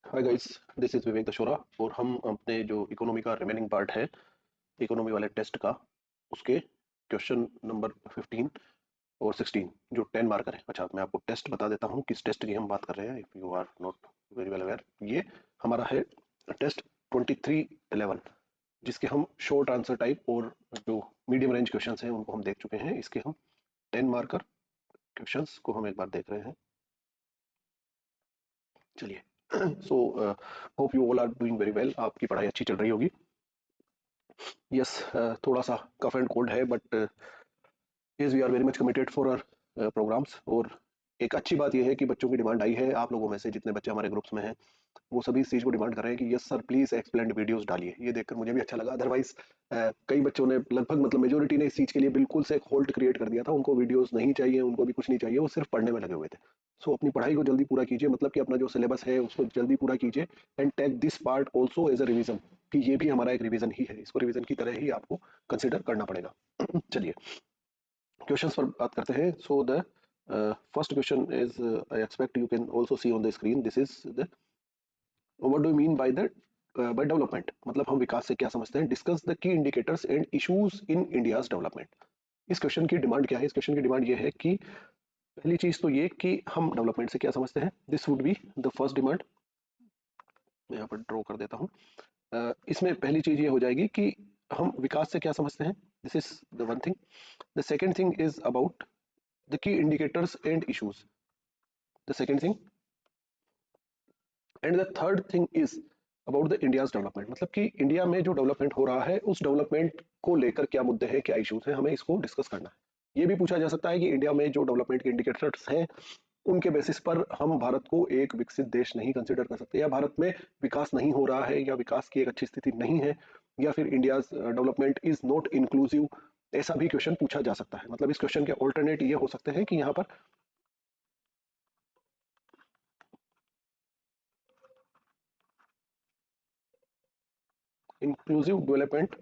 Hi guys, this is विवेक दशोरा और हम अपने जो इकोनॉमी का रिमेनिंग पार्ट है इकोनॉमी वाले टेस्ट का उसके क्वेश्चन नंबर 15 और 16 जो 10 मार्कर है। अच्छा, मैं आपको टेस्ट बता देता हूँ किस टेस्ट की हम बात कर रहे हैं। If you are not very well aware, ये हमारा है टेस्ट 2311, जिसके हम शॉर्ट आंसर टाइप और जो मीडियम रेंज क्वेश्चन हैं उनको हम देख चुके हैं। इसके हम 10 मार्कर क्वेश्चंस को हम एक बार देख रहे हैं। चलिए so hope you all are doing very well. आपकी पढ़ाई अच्छी चल रही होगी। यस, थोड़ा सा कफ एंड कोल्ड है, but yes we are very much committed for our programmes. और एक अच्छी बात यह है कि बच्चों की डिमांड आई है। आप लोगों में से जितने बच्चे हमारे ग्रुप्स में हैं वो सभी इस चीज़ को डिमांड कर रहे हैं कि yes sir please explained videos डालिए। ये देखकर मुझे भी अच्छा लगा। अदरवाइज कई बच्चों ने लगभग मतलब मेजोरिटी ने इस चीज़ के लिए बिल्कुल से एक होल्ड क्रिएट कर दिया था। उनको वीडियोस नहीं चाहिए, उनको भी कुछ नहीं चाहिए, वो सिर्फ पढ़ने में लगे हुए थे। सो अपनी पढ़ाई को जल्दी पूरा कीजिए, मतलब कि अपना जो सिलेबस है उसको जल्दी पूरा कीजिए and take this part also as a revision, कि ये भी हमारा एक रिविजन ही है। इसको रिविजन की तरह ही आपको कंसिडर करना पड़ेगा। चलिए क्वेश्चंस पर बात करते हैं। So the first question is, I expect you can also C on the screen, this is the what do you mean by the by development, मतलब हम विकास से क्या समझते हैं। Discuss the key indicators and issues in India's development. इस question की demand क्या है? इस क्वेश्चन की डिमांड ये है कि पहली चीज तो ये कि हम डेवलपमेंट से क्या समझते हैं। This would be the first demand. मैं यहाँ पर ड्रॉ कर देता हूँ। इसमें पहली चीज ये हो जाएगी कि हम विकास से क्या समझते हैं। This is the one thing. The second thing is about the key indicators and issues, the second thing. And the third thing is about the India's development, मतलब कि इंडिया में जो डेवलपमेंट हो रहा है उस डेवलपमेंट को लेकर क्या मुद्दे हैं, क्या इश्यूज हैं, हमें इसको डिस्कस करना है। ये भी पूछा जा सकता है कि इंडिया में जो डेवलपमेंट के इंडिकेटर्स हैं उनके बेसिस पर हम भारत को एक विकसित देश नहीं कंसिडर कर सकते, या भारत में विकास नहीं हो रहा है, या विकास की एक अच्छी स्थिति नहीं है, या फिर India development is not inclusive. ऐसा भी क्वेश्चन पूछा जा सकता है। मतलब इस क्वेश्चन के ऑल्टरनेट ये हो सकते हैं कि यहाँ पर इंक्लूसिव डेवलपमेंट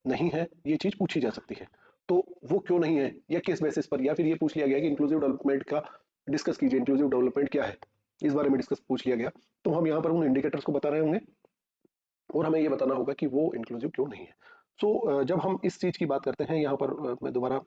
नहीं है, ये चीज पूछी जा सकती है। तो वो क्यों नहीं है, या किस बेसिस पर, या फिर ये पूछ लिया गया कि इंक्लूसिव डेवलपमेंट का डिस्कस कीजिए, इंक्लूसिव डेवलपमेंट क्या है, इस बारे में डिस्कस पूछ लिया गया। तो हम यहाँ पर उन इंडिकेटर्स को बता रहे होंगे और हमें ये बताना होगा कि वो इंक्लूसिव क्यों नहीं है। सो जब हम इस चीज की बात करते हैं यहाँ पर, मैं दोबारा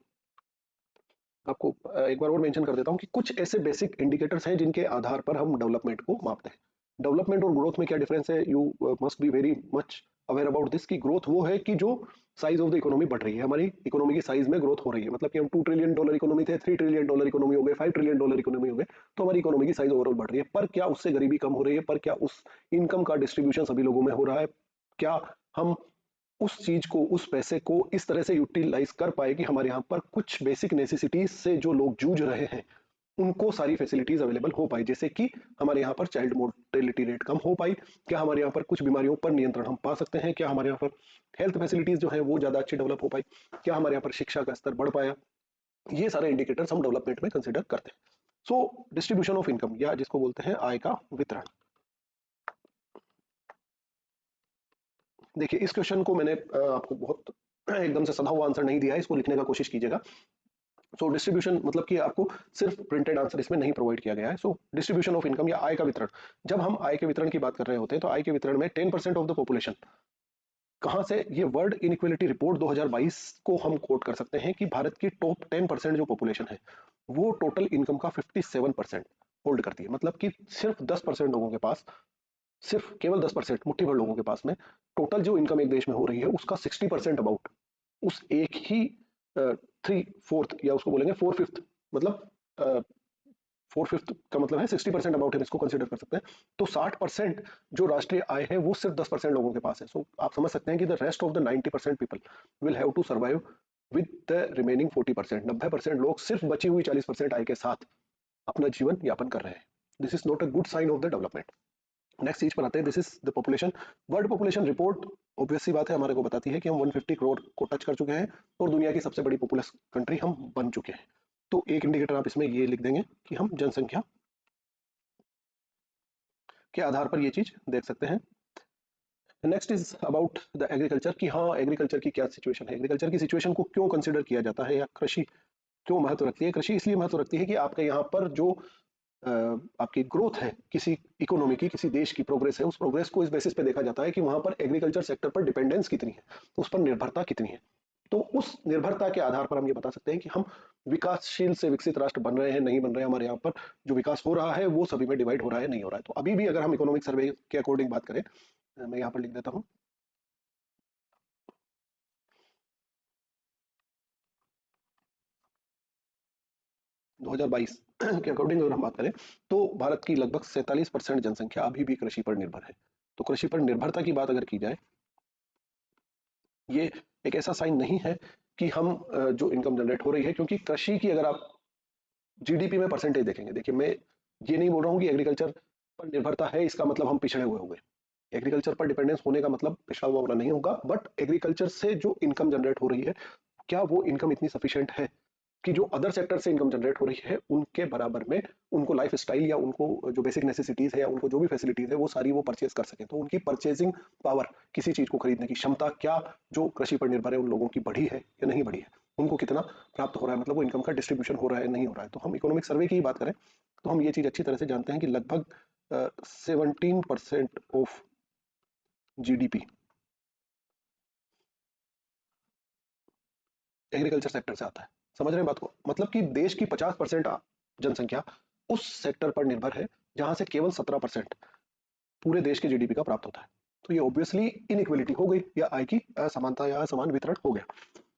आपको एक बार और मेंशन कर देता हूँ कि कुछ ऐसे बेसिक इंडिकेटर्स हैं जिनके आधार पर हम डेवलपमेंट को मापते हैं। डेवलपमेंट और ग्रोथ में क्या डिफरेंस है, you must be very much aware about this. की ग्रोथ वो है कि जो साइज ऑफ द इकोनॉमी बढ़ रही है, हमारी इकोनॉमी की साइज में ग्रोथ हो रही है। मतलब कि हम $2 ट्रिलियन इकोनॉमी थे, $3 ट्रिलियन इकोनॉमी हो गए, $5 ट्रिलियन इकोनॉमी हो गए, तो हमारी इकोनॉमी की साइज ओवरऑल बढ़ रही है। पर क्या उससे गरीबी कम हो रही है? पर क्या उस इनकम का डिस्ट्रीब्यूशन सभी लोगों में हो रहा है? क्या हम उस चीज को, उस पैसे को इस तरह से यूटिलाइज कर पाए कि हमारे यहाँ पर कुछ बेसिक नेसेसिटीज से जो लोग जूझ रहे हैं उनको सारी फैसिलिटीज अवेलेबल हो पाई? जैसे कि हमारे यहाँ पर चाइल्ड मोर्टेलिटी रेट कम हो पाई, क्या हमारे यहाँ पर कुछ बीमारियों पर नियंत्रण हम पा सकते हैं, क्या हमारे यहाँ पर हेल्थ फैसिलिटीज जो है वो ज्यादा अच्छी डेवलप हो पाई, क्या हमारे यहाँ पर शिक्षा का स्तर बढ़ पाया। ये सारे इंडिकेटर्स हम डेवलपमेंट में कंसिडर करते हैं। सो डिस्ट्रीब्यूशन ऑफ इनकम, या जिसको बोलते हैं आय का वितरण। देखिए इस क्वेश्चन को मैंने आपको बहुत एकदम से सधा हुआ आंसर नहीं दिया है, इसको लिखने का कोशिश कीजिएगा। सो डिस्ट्रीब्यूशन मतलब कि आपको सिर्फ प्रिंटेड आंसर इसमें नहीं प्रोवाइड किया गया है। सो डिस्ट्रीब्यूशन ऑफ इनकम या आय का वितरण, जब हम आय के वितरण की बात कर रहे होते हैं तो आय के वितरण में 10% ऑफ द पॉपुलेशन, कहां से, ये वर्ल्ड इनइक्वालिटी रिपोर्ट 2022 को हम कोट कर सकते हैं कि भारत की टॉप 10% जो पॉपुलेशन है वो टोटल इनकम का 57% होल्ड करती है। मतलब कि सिर्फ 10% लोगों के पास, सिर्फ केवल 10%, मुट्ठी भर लोगों के पास में टोटल जो इनकम एक देश में हो रही है उसका 60% अबाउट उस एक ही थ्री फोर्थ, या उसको बोलेंगे फोर फिफ्थ, मतलब फोर फिफ्थ का मतलब है 60% अबाउट हम इसको कंसिडर कर सकते हैं। तो 60% जो राष्ट्रीय आय है वो सिर्फ 10% लोगों के पास है। सो आप समझ सकते हैं कि the rest of the 90% people will have to survive with the remaining 40%। 90% लोग सिर्फ बची हुई 40% आय के साथ अपना जीवन यापन कर रहे हैं। This is not a good sign of the development. Next चीज पर आते हैं, this is the population. World population report obvious सी बात है हमारे को बताती है कि हम 150 करोड़ को टच कर चुके हैं और दुनिया की सबसे बड़ी पॉपुलस कंट्री हम बन चुके हैं। तो एक इंडिकेटर आप इसमें ये लिख देंगे कि हम जनसंख्या के आधार पर ये चीज देख सकते हैं। Next is about the agriculture, कि हाँ एग्रीकल्चर की क्या सिचुएशन है, एग्रीकल्चर की सिचुएशन को क्यों कंसिडर किया जाता है, या कृषि क्यों महत्व रखती है। कृषि इसलिए महत्व रखती है कि आपके यहाँ पर जो आपकी ग्रोथ है किसी इकोनॉमी की, किसी देश की प्रोग्रेस है, उस प्रोग्रेस को इस बेसिस पे देखा जाता है कि वहां पर एग्रीकल्चर सेक्टर पर डिपेंडेंस कितनी है, उस पर निर्भरता कितनी है। तो उस निर्भरता के आधार पर हम ये बता सकते हैं कि हम विकासशील से विकसित राष्ट्र बन रहे हैं, नहीं बन रहे हैं। हमारे यहाँ पर जो विकास हो रहा है वो सभी में डिवाइड हो रहा है, नहीं हो रहा है। तो अभी भी अगर हम इकोनॉमिक सर्वे के अकॉर्डिंग बात करें, मैं यहाँ पर लिख देता हूँ 2022 के अकॉर्डिंग अगर हम बात करें, तो भारत की लगभग 47% जनसंख्या अभी भी कृषि पर निर्भर है। तो कृषि पर निर्भरता की बात अगर की जाए, ये एक ऐसा साइन नहीं है कि हम जो इनकम जनरेट हो रही है, क्योंकि कृषि की अगर आप जीडीपी में परसेंटेज देखेंगे, देखिए मैं ये नहीं बोल रहा हूँ कि एग्रीकल्चर पर निर्भरता है इसका मतलब हम पिछड़े हुए होंगे। एग्रीकल्चर पर डिपेंडेंस होने का मतलब पिछड़ा हुआ होना नहीं होगा, बट एग्रीकल्चर से जो इनकम जनरेट हो रही है, क्या वो इनकम इतनी सफिशिएंट है कि जो अदर सेक्टर से इनकम जनरेट हो रही है उनके बराबर में उनको लाइफ स्टाइल या उनको जो बेसिक नेसेसिटीज है या उनको जो भी फैसिलिटीज है वो सारी वो परचेज कर सकें। तो उनकी परचेजिंग पावर, किसी चीज को खरीदने की क्षमता, क्या जो कृषि पर निर्भर है उन लोगों की बढ़ी है या नहीं बढ़ी है, उनको कितना प्राप्त हो रहा है, मतलब वो इनकम का डिस्ट्रीब्यूशन हो रहा है नहीं हो रहा है। तो हम इकोनॉमिक सर्वे की ही बात करें तो हम ये चीज अच्छी तरह से जानते हैं कि लगभग 17% ऑफ जीडीपी एग्रीकल्चर सेक्टर से आता है। समझ रहे हैं बात को? मतलब कि देश की 50% जनसंख्या उस सेक्टर पर निर्भर है जहां से केवल 17% पूरे देश के जीडीपी का प्राप्त होता है। तो ये ऑब्वियसली इनइक्वलिटी हो गई, या आय की असमानता या असमान वितरण हो गया।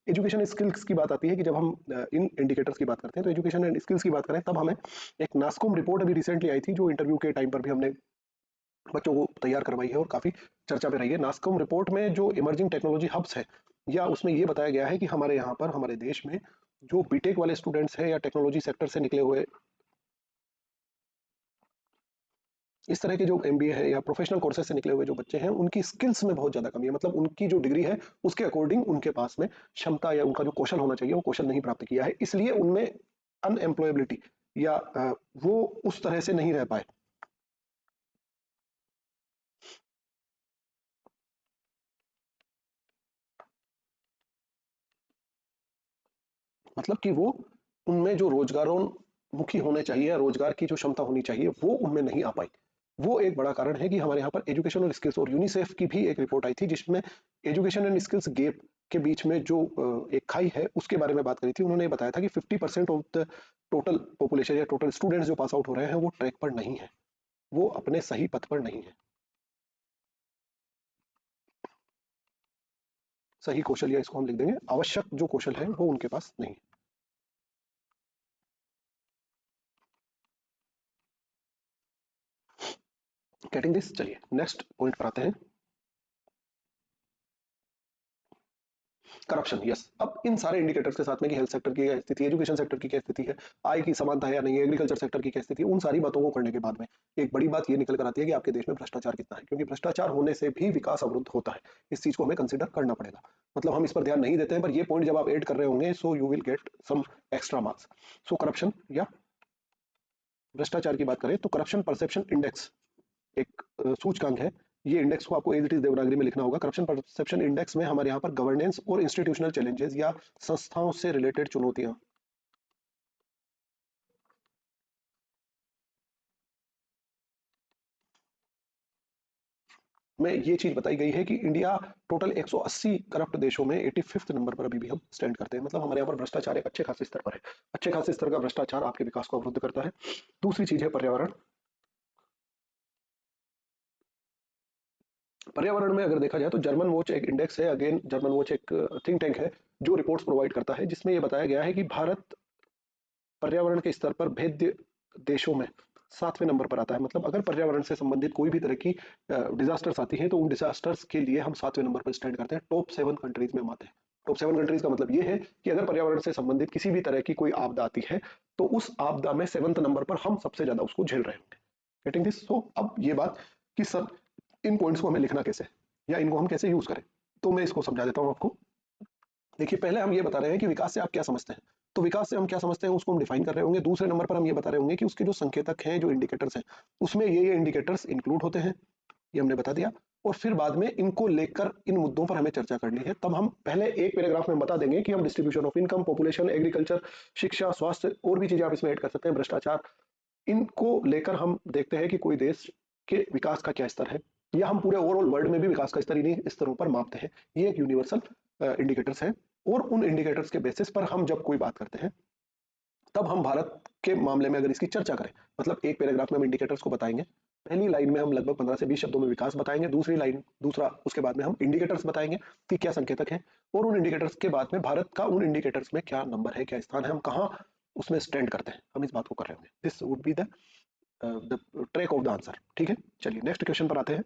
एजुकेशन स्किल्स की बात आती है कि जब हम इन इंडिकेटर्स की बात करते हैं, तो एजुकेशन एंड स्किल्स की बात करें तब हमें एक नास्कोम रिपोर्ट अभी रिसेंटली आई थी, जो इंटरव्यू के टाइम पर भी हमने बच्चों को तैयार करवाई है और काफी चर्चा में रही है। नास्कोम रिपोर्ट में जो इमर्जिंग टेक्नोलॉजी हब्स है, या उसमें ये बताया गया है कि हमारे यहाँ पर हमारे देश में जो बीटेक वाले स्टूडेंट्स हैं या टेक्नोलॉजी सेक्टर से निकले हुए इस तरह के जो एमबीए है या प्रोफेशनल कोर्सेज से निकले हुए जो बच्चे हैं, उनकी स्किल्स में बहुत ज्यादा कमी है। मतलब उनकी जो डिग्री है उसके अकॉर्डिंग उनके पास में क्षमता या उनका जो कौशल होना चाहिए वो कौशल नहीं प्राप्त किया है, इसलिए उनमें अनएम्प्लॉयबिलिटी या वो उस तरह से नहीं रह पाए। मतलब कि वो उनमें जो रोजगारोन्मुखी होने चाहिए या रोजगार की जो क्षमता होनी चाहिए वो उनमें नहीं आ पाई। वो एक बड़ा कारण है कि हमारे यहाँ पर एजुकेशन और स्किल्स, और यूनिसेफ की भी एक रिपोर्ट आई थी जिसमें एजुकेशन एंड स्किल्स गैप के बीच में जो एक खाई है उसके बारे में बात करी थी। उन्होंने बताया था कि 50% ऑफ द टोटल पॉपुलेशन या टोटल स्टूडेंट्स जो पास आउट हो रहे हैं वो ट्रैक पर नहीं है, वो अपने सही पथ पर नहीं है। सही कौशल, या इसको हम लिख देंगे आवश्यक जो कौशल है वो उनके पास नहीं है। गेटिंग दिस, चलिए नेक्स्ट पॉइंट पर आते हैं। Corruption, yes. अब इन सारे इंडिकेटर्स के साथ में कि हेल्थ सेक्टर की क्या स्थिति है, एजुकेशन सेक्टर की क्या स्थिति है, आय की समानता है या नहीं है, एग्रीकल्चर सेक्टर की क्या स्थिति है, उन सारी बातों को करने के बाद में एक बड़ी बात ये निकल कर आती है कि आपके देश में भ्रष्टाचार कितना है, क्योंकि भ्रष्टाचार होने से भी विकास अवरुद्ध होता है। इस चीज को हमें कंसिडर करना पड़ेगा। मतलब हम इस पर ध्यान नहीं देते हैं, पर ये पॉइंट जब आप ऐड कर रहे होंगे so you will get some extra marks. So corruption या भ्रष्टाचार की बात करें तो करप्शन परसेप्शन इंडेक्स एक सूचकांक है। ये इंडेक्स को आपको एज इट इज देवनागरी में लिखना होगा। करप्शन परसेप्शन इंडेक्स में हमारे यहाँ पर गवर्नेंस और इंस्टीट्यूशनल चैलेंजेस या संस्थाओं से रिलेटेड चुनौतियां में ये चीज बताई गई है कि इंडिया टोटल 180 करप्ट देशों में 85th नंबर पर अभी भी हम स्टैंड करते हैं। मतलब हमारे यहाँ पर भ्रष्टाचार एक अच्छे खासे स्तर पर है। अच्छे खासे स्तर का भ्रष्टाचार आपके विकास को अवरुद्ध करता है। दूसरी चीज है पर्यावरण। पर्यावरण में अगर देखा जाए तो जर्मन वॉच एक इंडेक्स है, अगेन जर्मन वॉच एक थिंक टैंक है जो रिपोर्ट्स प्रोवाइड करता है, जिसमें यह बताया गया है कि भारत पर्यावरण के स्तर पर भेद्य देशों में 7वें नंबर पर आता है। मतलब अगर पर्यावरण से संबंधित कोई भी तरह की डिजास्टर्स आती है तो उन डिजास्टर्स के लिए हम 7वें नंबर पर स्टैंड करते हैं। टॉप 7 कंट्रीज में हम आते हैं। टॉप 7 कंट्रीज का मतलब ये है कि अगर पर्यावरण से संबंधित किसी भी तरह की कोई आपदा आती है तो उस आपदा में 7वें नंबर पर हम सबसे ज्यादा उसको झेल रहे होंगे। Getting this? सो अब ये बात कि सर इन पॉइंट्स को हमें लिखना कैसे, या इनको हम कैसे यूज करें, तो मैं इसको समझा देता हूँ आपको। देखिए पहले हम ये बता रहे हैं कि विकास से आप क्या समझते हैं। तो विकास से हम क्या समझते हैं उसको हम डिफाइन कर रहे होंगे। दूसरे नंबर पर हम ये बता रहे होंगे कि उसके जो संकेतक हैं, जो इंडिकेटर्स हैं, उसमें ये इंडिकेटर्स इंक्लूड होते हैं, ये हमने बता दिया। और फिर बाद में इनको लेकर इन मुद्दों पर हमें चर्चा करनी है। तब हम पहले एक पैराग्राफ में बता देंगे कि हम distribution of income, population, agriculture, शिक्षा, स्वास्थ्य और भी चीजें आप इसमें ऐड कर सकते हैं, भ्रष्टाचार, इनको लेकर हम देखते हैं कि कोई देश के विकास का क्या स्तर है, या हम पूरे ओवरऑल वर्ल्ड में भी विकास का स्तर इन्हीं स्तरों पर मापते हैं। ये एक यूनिवर्सल इंडिकेटर्स है, और उन इंडिकेटर्स के बेसिस पर हम जब कोई बात करते हैं, तब हम भारत के मामले में अगर इसकी चर्चा करें, मतलब एक पैराग्राफ में हम इंडिकेटर्स को बताएंगे, पहली लाइन में हम लगभग 15 से 20 शब्दों में विकास बताएंगे, दूसरा उसके बाद में हम इंडिकेटर्स बताएंगे कि क्या संकेतक हैं, और उन इंडिकेटर्स के बाद में भारत का उन इंडिकेटर्स में क्या नंबर है, क्या स्थान है, हम कहाँ उसमें स्टैंड करते हैं, हम इस बात को कर रहे होंगे। This would be the track of the answer. ठीक है, चलिए नेक्स्ट क्वेश्चन पर आते हैं।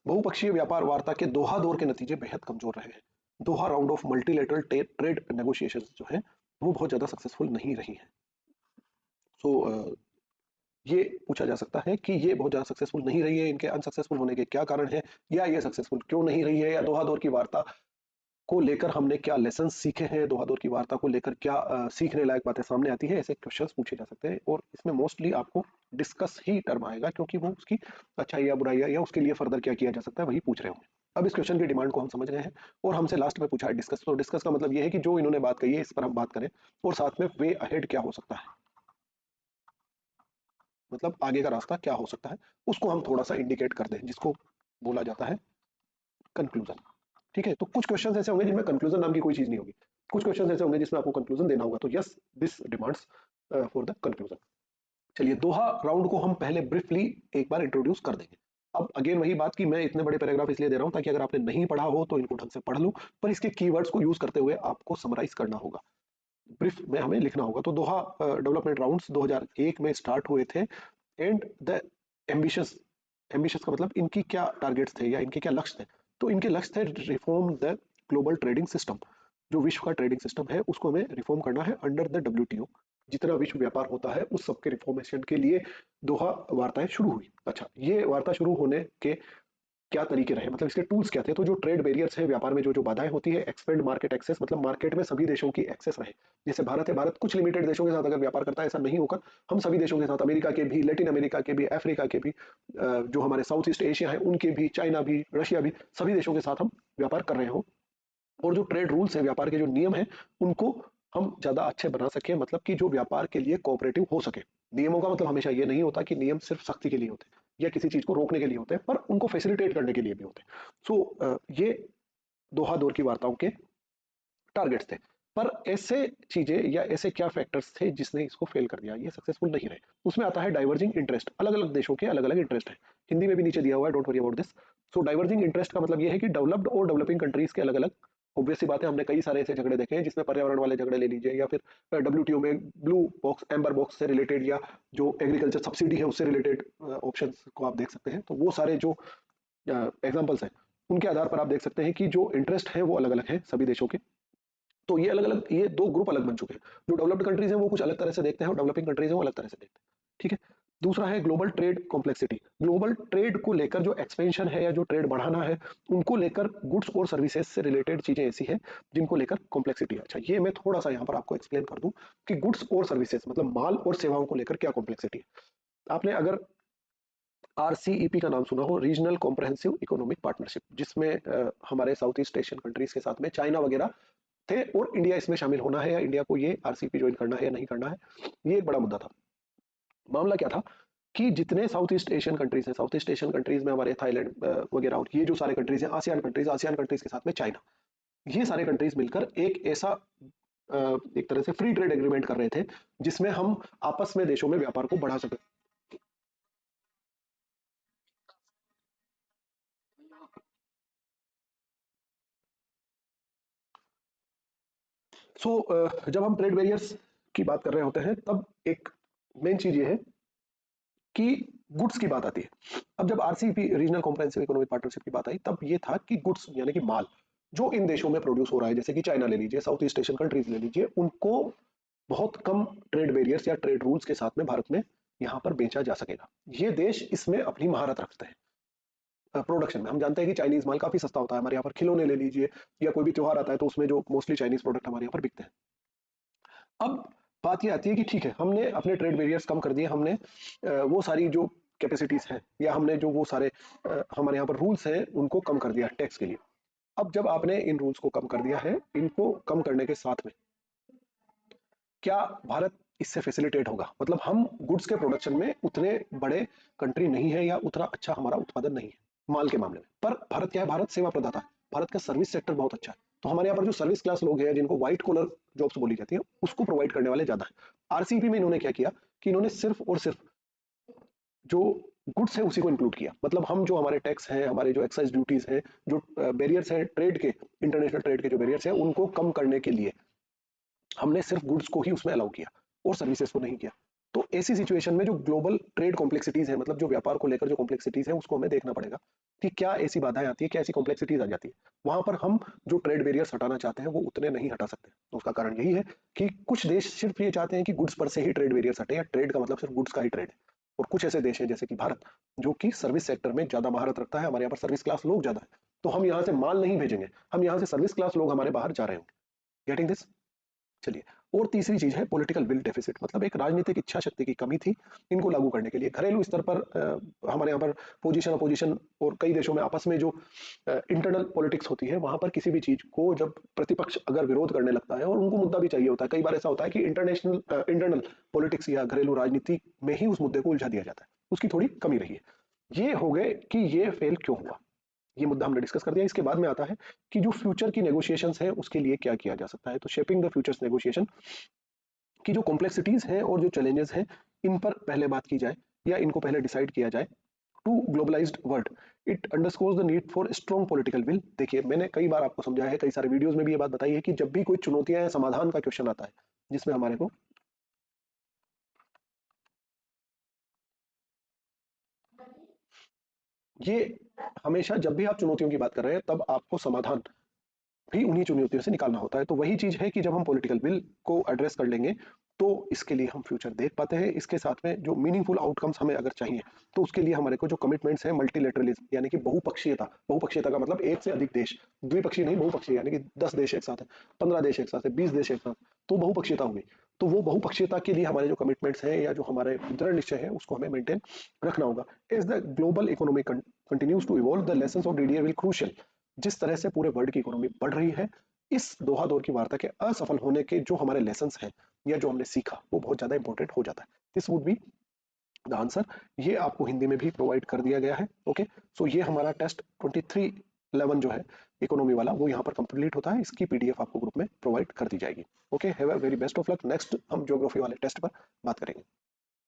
बहुपक्षीय व्यापार वार्ता के दोहा दौर के नतीजे बेहद कमजोर रहे हैं। Doha round of multilateral trade negotiations जो है वो बहुत ज्यादा सक्सेसफुल नहीं रही है। सो ये पूछा जा सकता है कि ये बहुत ज्यादा सक्सेसफुल नहीं रही है, इनके अनसक्सेसफुल होने के क्या कारण है, या ये सक्सेसफुल क्यों नहीं रही है, या दोहा दौर की वार्ता को लेकर हमने क्या लेसन सीखे हैं, दोहा दौर की वार्ता को लेकर क्या सीखने लायक बातें सामने आती है, ऐसे क्वेश्चंस पूछे जा सकते हैं। और इसमें मोस्टली आपको डिस्कस ही टर्म आएगा, क्योंकि वो उसकी अच्छाई या बुराई या उसके लिए फर्दर क्या किया जा सकता है वही पूछ रहे होंगे। अब इस क्वेश्चन की डिमांड को हम समझ गए हैं, और हमसे लास्ट में पूछा है डिस्कस। तो डिस्कस का मतलब ये है कि जो इन्होंने बात कही है इस पर हम बात करें, और साथ में वे अहेड क्या हो सकता है, मतलब आगे का रास्ता क्या हो सकता है, उसको हम थोड़ा सा इंडिकेट कर दें, जिसको बोला जाता है कंक्लूजन। ठीक है, तो कुछ क्वेश्चन ऐसे होंगे जिनमें कंक्लूजन नाम की कोई चीज नहीं होगी, कुछ क्वेश्चन ऐसे होंगे जिसमें आपको कंक्लूजन देना होगा। तो yes, this demands for the conclusion. चलिए, दोहा राउंड को हम पहले ब्रीफली एक बार इंट्रोड्यूस कर देंगे। अब अगेन वही बात कि मैं इतने बड़े पैराग्राफ इसलिए दे रहा हूं ताकि अगर आपने नहीं पढ़ा हो तो इनको ढंग से पढ़ लो, पर इसके कीवर्ड्स को यूज करते हुए आपको समराइज करना होगा, ब्रीफ में हमें लिखना होगा। तो दोहा डेवलपमेंट राउंड्स 2001 में स्टार्ट हुए थे, एंड द एम्बिशियस, एम्बिशियस का मतलब इनकी क्या टारगेट्स थे या इनके क्या लक्ष्य थे। तो इनके लक्ष्य थे reform the global trading system, जो विश्व का ट्रेडिंग सिस्टम है उसको हमें रिफॉर्म करना है अंडर द डब्ल्यूटीओ। जितना विश्व व्यापार होता है उस सबके रिफॉर्मेशन के लिए दोहा वार्ताएं शुरू हुई। अच्छा, ये वार्ता शुरू होने के क्या तरीके रहे, मतलब इसके टूल्स क्या थे। तो जो ट्रेड बैरियर्स है, व्यापार में जो जो बाधाएं होती है, एक्सपेंड मार्केट एक्सेस, मतलब मार्केट में सभी देशों की एक्सेस रहे। जैसे भारत है, भारत कुछ लिमिटेड देशों के साथ अगर व्यापार करता है, ऐसा नहीं होकर हम सभी देशों के साथ, अमेरिका के भी, लैटिन अमेरिका के भी, अफ्रीका के भी, जो हमारे साउथ ईस्ट एशिया है उनके भी, चाइना भी, रशिया भी, सभी देशों के साथ हम व्यापार कर रहे हो। और जो ट्रेड रूल्स है, व्यापार के जो नियम है, उनको हम ज्यादा अच्छे बना सके, मतलब कि जो व्यापार के लिए कोऑपरेटिव हो सके। नियमों का मतलब हमेशा ये नहीं होता कि नियम सिर्फ सख्ती के लिए होते हैं या किसी चीज को रोकने के लिए होते हैं, पर उनको फैसिलिटेट करने के लिए भी होते हैं। सो ये दोहा दौर की वार्ताओं के टारगेट्स थे। पर ऐसे चीजें या ऐसे क्या फैक्टर्स थे जिसने इसको फेल कर दिया, ये सक्सेसफुल नहीं रहे। उसमें आता है डाइवर्जिंग इंटरेस्ट, अलग अलग देशों के अलग अलग इंटरेस्ट है। हिंदी में भी नीचे दिया हुआ है, don't worry about this. So diverging interest का मतलब ये है कि डेवलप्ड और डेवलपिंग कंट्रीज के अलग अलग, ऑब्वियस सी बात है, हमने कई सारे ऐसे झगड़े देखे हैं जिसमें पर्यावरण वाले झगड़े ले लीजिए, या फिर डब्ल्यूटीओ में ब्लू बॉक्स, एम्बर बॉक्स से रिलेटेड, या जो एग्रीकल्चर सब्सिडी है उससे रिलेटेड ऑप्शंस को आप देख सकते हैं। तो वो सारे जो एग्जांपल्स हैं, उनके आधार पर आप देख सकते हैं कि जो इंटरेस्ट है वो अलग अलग है सभी देशों के। तो ये अलग अलग, ये दो ग्रुप अलग बन चुके हैं। जो डेवलप्ड कंट्रीज हैं वो कुछ अलग तरह से देखते हैं, और डेवलपिंग कंट्रीज हैं वो अलग तरह से देखते हैं। ठीक है, दूसरा है global trade complexity. Global trade को लेकर जो एक्सपेंशन है या जो ट्रेड बढ़ाना है, उनको लेकर गुड्स और सर्विसेज से रिलेटेड चीजें ऐसी है जिनको लेकर कॉम्प्लेक्सिटी है। अच्छा, ये मैं थोड़ा सा यहाँ पर आपको एक्सप्लेन कर दूं कि गुड्स और सर्विसेज मतलब माल और सेवाओं को लेकर क्या कॉम्प्लेक्सिटी है। आपने अगर आरसीईपी का नाम सुना हो, रीजनल कॉम्प्रहेंसिव इकोनॉमिक पार्टनरशिप, जिसमें हमारे साउथ ईस्ट एशियन कंट्रीज के साथ में चाइना वगैरह थे, और इंडिया इसमें शामिल होना है या इंडिया को ये आरसीपी ज्वाइन करना है या नहीं करना है, ये एक बड़ा मुद्दा था। मामला क्या था कि जितने साउथ ईस्ट एशियन कंट्रीज हैं, साउथ ईस्ट एशियन कंट्रीज में हमारे थाईलैंड वगैरह, और ये जो सारे कंट्रीज हैं, आसियान कंट्रीज, आसियान कंट्रीज के साथ में चाइना, ये सारे कंट्रीज मिलकर एक ऐसा एक तरह से फ्री ट्रेड एग्रीमेंट कर रहे थे जिसमें हम आपस में देशों में व्यापार को बढ़ा सके। जब हम ट्रेड बैरियर्स की बात कर रहे होते हैं, तब एक मेन चीज ये है कि गुड्स की बात आती है। अब जब RCEP, regional comprehensive economic partnership की बात आई, तब ये था कि गुड्स यानी कि माल जो इन देशों में प्रोड्यूस हो रहा है, जैसे कि चाइना ले लीजिए, साउथ ईस्ट एशियन कंट्रीज ले लीजिए, उनको बहुत कम ट्रेड बैरियर्स या ट्रेड रूल्स के साथ में भारत में यहाँ पर बेचा जा सकेगा। ये देश इसमें अपनी महारत रखते हैं। प्रोडक्शन में हम जानते हैं कि चाइनीज माल काफी सस्ता होता है, हमारे यहाँ पर खिलौने ले लीजिए, या कोई भी त्योहार आता है तो उसमें जो मोस्टली चाइनीज प्रोडक्ट हमारे यहाँ पर बिकते हैं। अब बात ये आती है कि ठीक है, हमने अपने ट्रेड बैरियर्स कम कर दिए, हमने वो सारी जो कैपेसिटीज हैं, या हमने जो वो सारे हमारे यहाँ पर रूल्स हैं उनको कम कर दिया टैक्स के लिए। अब जब आपने इन रूल्स को कम कर दिया है, इनको कम करने के साथ में क्या भारत इससे फैसिलिटेट होगा। मतलब हम गुड्स के प्रोडक्शन में उतने बड़े कंट्री नहीं है या उतना अच्छा हमारा उत्पादन नहीं है माल के मामले में। पर भारत क्या है, भारत सेवा प्रदाता है, भारत का सर्विस सेक्टर बहुत अच्छा है। तो हमारे यहाँ पर जो सर्विस क्लास लोग हैं जिनको व्हाइट कॉलर जॉब्स बोली जाती है उसको प्रोवाइड करने वाले ज्यादा है। आरसीईपी में इन्होंने क्या किया कि इन्होंने सिर्फ और सिर्फ जो गुड्स है उसी को इंक्लूड किया। मतलब हम जो हमारे टैक्स हैं, हमारे जो एक्साइज ड्यूटीज हैं, जो बैरियर्स हैं ट्रेड के, इंटरनेशनल ट्रेड के जो बैरियर्स हैं उनको कम करने के लिए हमने सिर्फ गुड्स को ही उसमें अलाउ किया और सर्विसेज को नहीं किया। तो ऐसी सिचुएशन में जो ग्लोबल ट्रेड कॉम्प्लेक्सिटीज है, मतलब जो व्यापार को लेकर जो कॉम्प्लेक्सिटीज है उसको हमें देखना पड़ेगा कि क्या ऐसी बाधाएं आती है, क्या ऐसी कॉम्प्लेक्सिटीज आ जाती है। वहां पर हम जो ट्रेड बैरियर्स हटाना चाहते हैं वो उतने नहीं हटा सकते। तो उसका कारण यही है कि कुछ देश सिर्फ ये चाहते हैं कि गुड्स पर से ही ट्रेड बैरियर्स हटे, या ट्रेड का मतलब सिर्फ गुड्स का ही ट्रेड है। और कुछ ऐसे देश हैं जैसे कि भारत जो कि सर्विस सेक्टर में ज्यादा महारत रखता है, हमारे यहाँ पर सर्विस क्लास लोग ज्यादा है, तो हम यहाँ से माल नहीं भेजेंगे, हम यहाँ से सर्विस क्लास लोग हमारे बाहर जा रहे होंगे। Getting this? चलिए, और तीसरी चीज है पॉलिटिकल विल डेफिसिट, मतलब एक राजनीतिक इच्छा शक्ति की कमी थी इनको लागू करने के लिए। घरेलू स्तर पर हमारे यहाँ पर पोजीशन अपोजिशन और कई देशों में आपस में जो इंटरनल पॉलिटिक्स होती है, वहां पर किसी भी चीज को जब प्रतिपक्ष अगर विरोध करने लगता है और उनको मुद्दा भी चाहिए होता है, कई बार ऐसा होता है कि इंटरनल पॉलिटिक्स या घरेलू राजनीति में ही उस मुद्दे को उलझा दिया जाता है, उसकी थोड़ी कमी रही है। ये हो गए कि ये फेल क्यों हुआ, ये मुद्दा हमने डिस्कस कर दिया। इसके बाद में आता है कि जो फ्यूचर की नेगोशिएशंस है उसके लिए क्या किया जा सकता है। तो शेपिंग द फ्यूचर्स नेगोशिएशन की जो कॉम्प्लेक्सिटीज हैं और जो चैलेंजेस हैं, इन पर पहले बात की जाए या इनको पहले डिसाइड किया जाए। To globalised world it underscores the need for strong political will. देखिए, मैंने कई बार आपको समझाया है, कई सारे वीडियोस में भी ये बात बताई है कि जब भी कोई चुनौतियां या समाधान का क्वेश्चन आता है जिसमें हमारे को ये हमेशा जब भी आप चुनौतियों की बात कर रहे हैं तब आपको समाधान भी उन्हीं चुनौतियों से निकालना होता है। तो वही चीज है कि जब हम पॉलिटिकल विल को एड्रेस कर लेंगे तो इसके लिए हम फ्यूचर देख पाते हैं। इसके साथ में जो मीनिंगफुल आउटकम्स हमें अगर चाहिए तो उसके लिए हमारे को जो कमिटमेंट्स हैं मल्टीलेटरलिज्म यानी कि बहुपक्षीयता, बहुपक्षीयता का मतलब एक से अधिक देश, द्विपक्षीय नहीं बहुपक्षीय, यानी कि 10 देश एक साथ है, 15 देश एक साथ है, 20 देश एक साथ, तो बहुपक्षीयता होगी। तो वो बहुपक्षीयता के लिए हमारे जो कमिटमेंट्स हैं या जो हमारे दृढ़ निश्चय है उसको हमें मेंटेन रखना होगा। As the global economy continues to evolve the lessons of DDA will crucial. जिस तरह से पूरे वर्ल्ड की इकोनॉमी बढ़ रही है, इस दोहा दौर की वार्ता के असफल होने के जो हमारे लेसन्स हैं या जो हमने सीखा वो बहुत ज्यादा इंपॉर्टेंट हो जाता है। This would be the answer. ये आपको हिंदी में भी प्रोवाइड कर दिया गया है। ओके, सो ये हमारा टेस्ट 2311 जो है इकोनॉमी वाला वो यहाँ पर कंप्लीट होता है। इसकी पीडीएफ आपको ग्रुप में प्रोवाइड कर दी जाएगी। Okay, have a very best of luck. Next हम ज्योग्राफी वाले टेस्ट पर बात करेंगे।